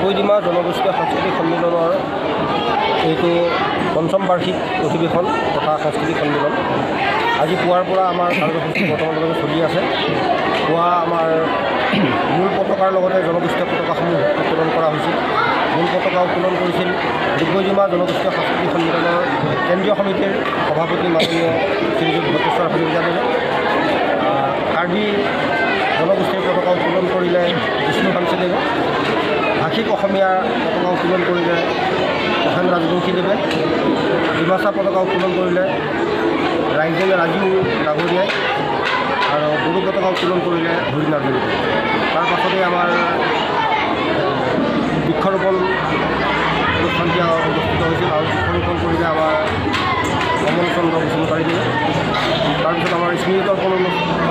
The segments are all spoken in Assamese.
দিব্যডিমা জনগোষ্ঠীয় সাংস্কৃতিক সন্মিলনৰ এইটো পঞ্চম বাৰ্ষিক অধিৱেশন তথা সাংস্কৃতিক সন্মিলন আজি পুৱাৰ পৰা আমাৰ কাৰ্যসূচী বৰ্তমানলৈকে চলি আছে। পুৱা আমাৰ মূল পতাকাৰ লগতে জনগোষ্ঠীয় পতাকাসমূহ উত্তোলন কৰা হৈছিল। মূল পতাকা উত্তোলন কৰিছিল দিব্যডিমা জনগোষ্ঠীয় সাংস্কৃতিক সন্মিলনৰ কেন্দ্ৰীয় সমিতিৰ সভাপতি মাননীয় শ্ৰীযুত ভট্টেশ্বৰ হাজৰিকাদেৱে। কাৰ্বি জনগোষ্ঠীৰ পতাকা উত্তোলন কৰিলে বিষ্ণু কাঞ্চীদেৱে। ভাষিক অসমীয়াৰ পতাকা উত্তোলন কৰিলে প্ৰসেন ৰাজবংশীদেৱে। ডিমাচা পতাকা উত্তোলন কৰিলে ৰাইজেন ৰাজীৱ ডাঙৰীয়াই আৰু বড়ো পতাকা উত্তোলন কৰিলে হৰি নাৰ্জীদেৱে। তাৰ পাছতে আমাৰ বৃক্ষৰোপণ অনুষ্ঠানটি অনুষ্ঠিত হৈছিল আৰু বৃক্ষৰোপণ কৰিলে আমাৰ কমল চন্দ্ৰ বসুমতাৰীদেৱে। তাৰপিছত আমাৰ স্মৃতিতৰ্পণ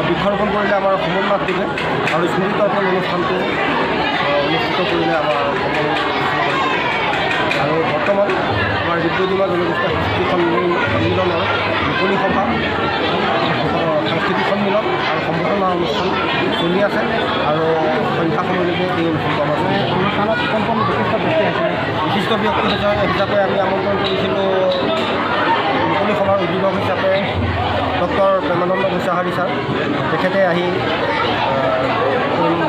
বৃক্ষৰোপণ কৰিলে আমাৰ সমল নাথদেৱে আৰু স্মৃতিতৰ্পণ অনুষ্ঠানটো অনুষ্ঠিত কৰিলে আমাৰ কমল বসুমতাৰীদেৱে। আৰু বৰ্তমান আমাৰ দিব্যডিমা জনগোষ্ঠীয় সাংস্কৃতিক সন্মিলনৰ মুকলি সভা সাংস্কৃতিক সন্মিলন আৰু সম্বৰ্ধনা অনুষ্ঠান চলি আছে আৰু সন্ধ্যা সময়লৈকে এই অনুষ্ঠান আছে। অনুষ্ঠানত কোন কোন বিশিষ্ট ব্যক্তি হিচাপে আমি আমন্ত্ৰণ কৰিছিলোঁ মুকলি সভাৰ উদ্যোগক হিচাপে ডক্টৰ প্ৰেমানন্দ গোস্বাহাৰী ছাৰ। তেখেতে আহি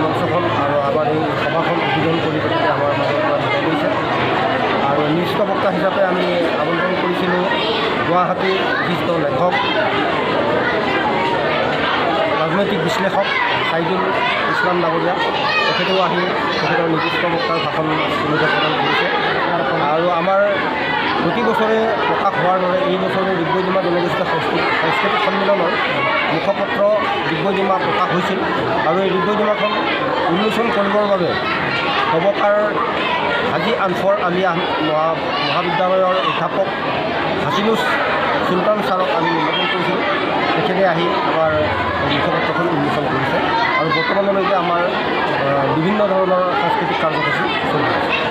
মঞ্চখন আৰু আমাৰ এই সভাখন উদ্বোধন কৰি তেখেতে আমাৰ মাজৰ পৰা বিদায় লৈছে। আৰু নিৰ্দিষ্ট বক্তা হিচাপে আমি আমন্ত্ৰণ কৰিছিলোঁ গুৱাহাটীৰ বিশিষ্ট লেখক ৰাজনৈতিক বিশ্লেষক ছাইদুল ইছলাম ডাঙৰীয়া। তেখেতেও আহি তেখেতৰ নিৰ্দিষ্ট বক্তাৰ ভাষণ ভূমিকা প্ৰদান কৰিছে। আৰু আমাৰ প্ৰতি বছৰে প্ৰকাশ হোৱাৰ দৰে এই বছৰে দিব্যডিমা জনগোষ্ঠীয় সাংস্কৃতিক সন্মিলনৰ মুখপত্ৰ দিব্যডিমা প্ৰকাশ হৈছিল আৰু এই দিব্যডিমাখন উন্মোচন কৰিবৰ বাবে সবকাৰ হাজী আনছৰ আলিয়া মহাবিদ্যালয়ৰ অধ্যাপক হাছিনুছ চুলতান ছাৰক আমি নিমন্ত্ৰণ কৰিছিলোঁ। তেখেতে আহি আমাৰ মুখপত্ৰখন উন্মোচন কৰিছে আৰু বৰ্তমানলৈকে আমাৰ বিভিন্ন ধৰণৰ সাংস্কৃতিক কাৰ্যসূচী চলি আছে।